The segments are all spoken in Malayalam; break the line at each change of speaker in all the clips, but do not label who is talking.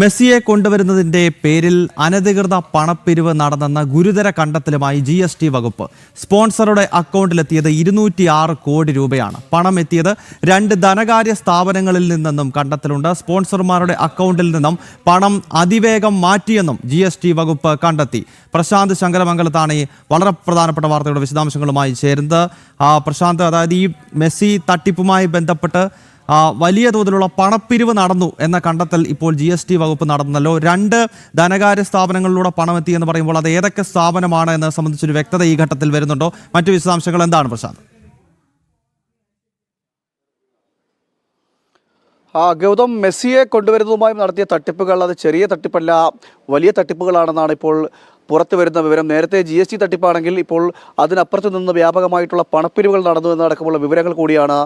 മെസ്സിയെ കൊണ്ടുവരുന്നതിന്റെ പേരിൽ അനധികൃത പണപ്പിരിവ് നടന്നെന്ന ഗുരുതര കണ്ടെത്തലുമായി GST വകുപ്പ്. സ്പോൺസറുടെ അക്കൗണ്ടിലെത്തിയത് 206 കോടി രൂപയാണ്. പണം എത്തിയത് 2 ധനകാര്യ സ്ഥാപനങ്ങളിൽ നിന്നെന്നും കണ്ടെത്തലുണ്ട്. സ്പോൺസർമാരുടെ അക്കൗണ്ടിൽ നിന്നും പണം അതിവേഗം മാറ്റിയെന്നും GST വകുപ്പ് കണ്ടെത്തി. പ്രശാന്ത് ശങ്കരമംഗലത്താണ് ഈ വളരെ പ്രധാനപ്പെട്ട വാർത്തയുടെ വിശദാംശങ്ങളുമായി ചേരുന്നത്. പ്രശാന്ത്, അതായത് ഈ മെസ്സി തട്ടിപ്പുമായി ബന്ധപ്പെട്ട് വലിയ തോതിലുള്ള പണപ്പിരിവ് നടന്നു എന്ന കണ്ടെത്തൽ ഇപ്പോൾ GST വകുപ്പ് നടന്നല്ലോ. 2 ധനകാര്യ സ്ഥാപനങ്ങളിലൂടെ പണമെത്തി എന്ന് പറയുമ്പോൾ അത് ഏതൊക്കെ സ്ഥാപനമാണ് എന്നത് സംബന്ധിച്ചൊരു വ്യക്തത ഈ ഘട്ടത്തിൽ വരുന്നുണ്ടോ? മറ്റു വിശദാംശങ്ങൾ എന്താണ് പ്രശാന്ത്?
ഗൗതം, മെസ്സിയെ കൊണ്ടുവരുന്നതുമായി നടത്തിയ തട്ടിപ്പുകൾ അത് ചെറിയ തട്ടിപ്പല്ല, വലിയ തട്ടിപ്പുകളാണെന്നാണ് ഇപ്പോൾ പുറത്തു വരുന്ന വിവരം. നേരത്തെ GST തട്ടിപ്പാണെങ്കിൽ ഇപ്പോൾ അതിനപ്പുറത്ത് നിന്ന് വ്യാപകമായിട്ടുള്ള പണപ്പിരിവുകൾ നടന്നു എന്നടക്കമുള്ള വിവരങ്ങൾ കൂടിയാണ്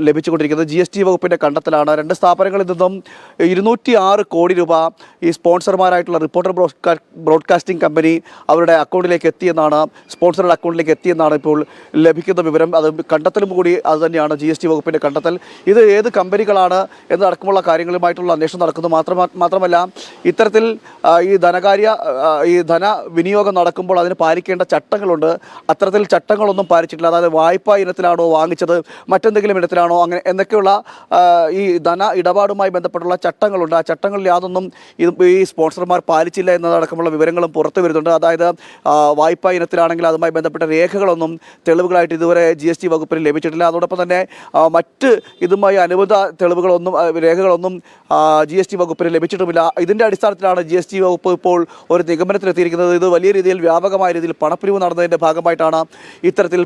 ലഭിച്ചുകൊണ്ടിരിക്കുന്നത്. GST വകുപ്പിൻ്റെ കണ്ടെത്തലാണ്. 2 സ്ഥാപനങ്ങളിൽ നിന്നും 206 കോടി രൂപ ഈ സ്പോൺസർമാരായിട്ടുള്ള റിപ്പോർട്ടർ ബ്രോഡ്കാസ്റ്റിംഗ് കമ്പനി അവരുടെ അക്കൗണ്ടിലേക്ക് എത്തിയെന്നാണ്, സ്പോൺസറുടെ അക്കൗണ്ടിലേക്ക് എത്തിയെന്നാണ് ഇപ്പോൾ ലഭിക്കുന്ന വിവരം. അത് കണ്ടെത്തലും കൂടി അത് തന്നെയാണ് GST വകുപ്പിൻ്റെ കണ്ടെത്തൽ. ഇത് ഏത് കമ്പനികളാണ് എന്നടക്കമുള്ള കാര്യങ്ങളുമായിട്ടുള്ള അന്വേഷണം നടക്കുന്നു. മാത്രമല്ല ഇത്തരത്തിൽ ഈ ധന വിനിയോഗം നടക്കുമ്പോൾ അതിന് പാലിക്കേണ്ട ചട്ടങ്ങളുണ്ട്. അത്തരത്തിൽ ചട്ടങ്ങളൊന്നും പാലിച്ചിട്ടില്ല. അതായത് വായ്പാ ഇനത്തിലാണോ വാങ്ങിച്ചത്, മറ്റെന്തെങ്കിലും ഇനത്തിലാണോ, അങ്ങനെ എന്നൊക്കെയുള്ള ഈ ധന ഇടപാടുമായി ബന്ധപ്പെട്ടുള്ള ചട്ടങ്ങളുണ്ട്. ആ ചട്ടങ്ങളിൽ യാതൊന്നും ഈ സ്പോൺസർമാർ പാലിച്ചില്ല എന്നതടക്കമുള്ള വിവരങ്ങളും പുറത്തു വരുന്നുണ്ട്. അതായത് വായ്പാ ഇനത്തിലാണെങ്കിൽ അതുമായി ബന്ധപ്പെട്ട രേഖകളൊന്നും തെളിവുകളായിട്ട് ഇതുവരെ GST വകുപ്പിന് ലഭിച്ചിട്ടില്ല. അതോടൊപ്പം തന്നെ മറ്റ് ഇതുമായി അനുബന്ധ രേഖകളൊന്നും GST വകുപ്പിന് ലഭിച്ചിട്ടുമില്ല. ഇതിൻ്റെ അടിസ്ഥാനത്തിലാണ് GST വകുപ്പ് ഇപ്പോൾ ഒരു നിഗമനത്തിലെത്തിയിരിക്കുന്നത്. ഇത് വലിയ രീതിയിൽ വ്യാപകമായ രീതിയിൽ പണപ്പിരിവ് നടന്നതിൻ്റെ ഭാഗമായിട്ടാണ് ഇത്തരത്തിൽ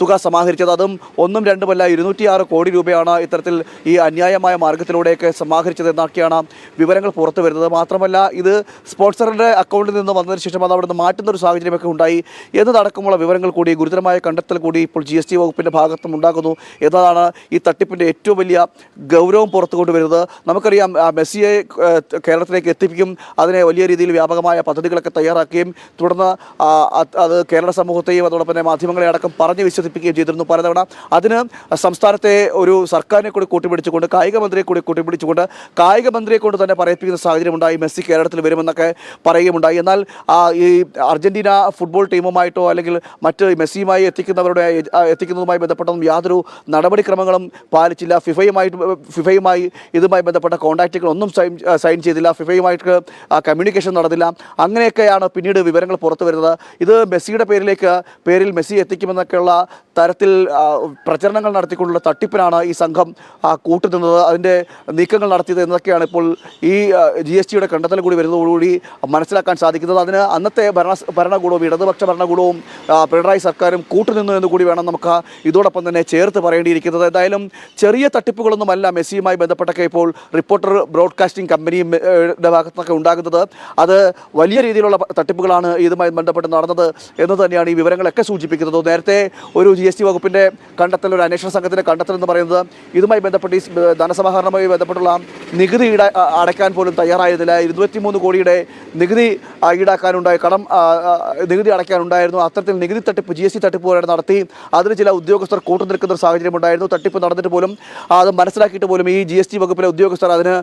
തുക സമാഹരിച്ചത്. അതും 1ഉം 2ഉമല്ല, 206 കോടി രൂപയാണ് ഇത്തരത്തിൽ ഈ അന്യായമായ മാർഗത്തിലൂടെയൊക്കെ സമാഹരിച്ചതെന്നൊക്കെയാണ് വിവരങ്ങൾ പുറത്തു വരുന്നത്. മാത്രമല്ല ഇത് സ്പോൺസറിൻ്റെ അക്കൗണ്ടിൽ നിന്ന് വന്നതിന് ശേഷം അത് അവിടെ നിന്ന് മാറ്റുന്ന ഒരു സാഹചര്യമൊക്കെ ഉണ്ടായി എന്നതടക്കമുള്ള വിവരങ്ങൾ കൂടി, ഗുരുതരമായ കണ്ടെത്തൽ കൂടി ഇപ്പോൾ GST വകുപ്പിൻ്റെ ഭാഗത്തും ഉണ്ടാകുന്നു എന്നതാണ് ഈ തട്ടിപ്പിൻ്റെ ഏറ്റവും വലിയ ഗൗരവം പുറത്തു കൊണ്ടുവരുന്നത്. നമുക്കറിയാം, മെസ്സിയെ കേരളത്തിലേക്ക് എത്തിപ്പിക്കും, അതിനെ വലിയ രീതിയിൽ വ്യാപകമായ പദ്ധതികളൊക്കെ തയ്യാറാക്കുകയും തുടർന്ന് അത് കേരള സമൂഹത്തെയും അതോടൊപ്പം തന്നെ മാധ്യമങ്ങളെ അടക്കം പറഞ്ഞ് വിശ്വസിപ്പിക്കുകയും ചെയ്തിരുന്നു പലതവണ. അതിന് സംസ്ഥാനത്തെ ഒരു സർക്കാരിനെ കൂടി കൂട്ടിപ്പിടിച്ചുകൊണ്ട്, കായിക മന്ത്രിയെ കൂടി കൂട്ടിപ്പിടിച്ചുകൊണ്ട്, കായിക മന്ത്രിയെ കൊണ്ട് തന്നെ പറയിപ്പിക്കുന്ന സാഹചര്യമുണ്ടായി. മെസ്സി കേരളത്തിൽ വരുമെന്നൊക്കെ പറയുകയുണ്ടായി. എന്നാൽ ഈ അർജന്റീന ഫുട്ബോൾ ടീമുമായിട്ടോ അല്ലെങ്കിൽ മറ്റ് മെസ്സിയുമായി എത്തിക്കുന്നതുമായി ബന്ധപ്പെട്ടൊന്നും യാതൊരു നടപടിക്രമങ്ങളും പാലിച്ചില്ല. ഫിഫയുമായി ഇതുമായി ബന്ധപ്പെട്ട കോൺടാക്റ്റുകളൊന്നും സൈൻ ചെയ്തില്ല. ഫിഫയുമായിട്ട് കമ്മ്യൂണിക്കേഷൻ നടന്നില്ല. അങ്ങനെയൊക്കെയാണ് പിന്നീട് വിവരങ്ങൾ പുറത്തു വരുന്നത്. ഇത് മെസ്സിയുടെ പേരിൽ മെസ്സി എത്തിക്കുമെന്നൊക്കെയുള്ള തരത്തിൽ പ്രചരണങ്ങൾ നടത്തിക്കൊണ്ടുള്ള തട്ടിപ്പിനാണ് ഈ സംഘം കൂട്ടുനിന്നത്, അതിൻ്റെ നീക്കങ്ങൾ നടത്തിയത് എന്നൊക്കെയാണ് ഇപ്പോൾ ഈ GSTയുടെ കണ്ടെത്തൽ കൂടി വരുന്നതോടുകൂടി മനസ്സിലാക്കാൻ സാധിക്കുന്നത്. അതിന് അന്നത്തെ ഭരണകൂടവും ഇടതുപക്ഷ ഭരണകൂടവും പിണറായി സർക്കാരും കൂട്ടുനിന്നു എന്ന് കൂടി വേണം നമുക്ക് ഇതോടൊപ്പം തന്നെ ചേർത്ത് പറയേണ്ടിയിരിക്കുന്നത്. എന്തായാലും ചെറിയ തട്ടിപ്പുകളൊന്നുമല്ല മെസ്സിയുമായി ബന്ധപ്പെട്ടൊക്കെ ഇപ്പോൾ റിപ്പോർട്ടർ ബ്രോഡ്കാസ്റ്റിംഗ് കമ്പനിയുടെ ഭാഗത്തൊക്കെ ഉണ്ടാകുന്നത്. അത് വലിയ രീതിയിലുള്ള തട്ടിപ്പുകളാണ് ഇതുമായി ബന്ധപ്പെട്ട് നടന്നത് എന്ന് തന്നെയാണ് ഈ വിവരങ്ങളൊക്കെ സൂചിപ്പിക്കുന്നത്. നേരത്തെ ഒരു GST വകുപ്പിൻ്റെ കണ്ടെത്തൽ, ഒരു അന്വേഷണ സംഘത്തിൻ്റെ കണ്ടെത്തൽ എന്ന് പറയുന്നത് ഇതുമായി ബന്ധപ്പെട്ട് ഈ ധനസമാഹരണവുമായി ബന്ധപ്പെട്ടുള്ള നികുതി അടയ്ക്കാൻ പോലും തയ്യാറായിരുന്നില്ല. 23 കോടിയുടെ നികുതി ഈടാക്കാനുണ്ടായി, നികുതി അടയ്ക്കാനുണ്ടായിരുന്നു. അത്തരത്തിൽ നികുതി തട്ടിപ്പ്, GST തട്ടിപ്പ് പോലെ നടത്തി അതിന് ചില ഉദ്യോഗസ്ഥർ കൂട്ടുനിൽക്കുന്ന ഒരു സാഹചര്യം ഉണ്ടായിരുന്നു. തട്ടിപ്പ് നടന്നിട്ട് പോലും അത് മനസ്സിലാക്കിയിട്ട് പോലും ഈ GST വകുപ്പിലെ ഉദ്യോഗസ്ഥർ അതിന്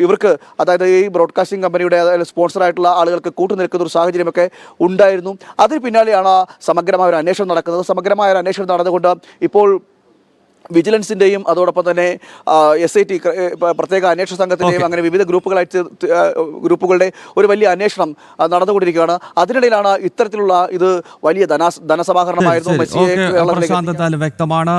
ഇവർക്ക്, അതായത് ഈ ബ്രോഡ്കാസ്റ്റിംഗ് കമ്പനിയുടെ സ്പോൺസറായിട്ടുള്ള ആളുകൾക്ക് കൂട്ടുനിൽക്കുന്ന ഒരു സാഹചര്യമൊക്കെ ഉണ്ടായിരുന്നു. അതിന് പിന്നാലെയാണ് സമഗ്രമായ ഒരു അന്വേഷണം നടക്കുന്നത്. സമഗ്രമായ ഒരു അന്വേഷണം നടന്നുകൊണ്ട് ഇപ്പോൾ വിജിലൻസിൻ്റെയും അതോടൊപ്പം തന്നെ SIT പ്രത്യേക അന്വേഷണ സംഘത്തിൻ്റെയും അങ്ങനെ വിവിധ ഗ്രൂപ്പുകളുടെ ഒരു വലിയ അന്വേഷണം നടന്നുകൊണ്ടിരിക്കുകയാണ്. അതിനിടയിലാണ് ഇത്തരത്തിലുള്ള ഇത് വലിയ ധനസമാഹരണമായിരുന്നു മെസ്സിയെ
വ്യക്തമാണ്.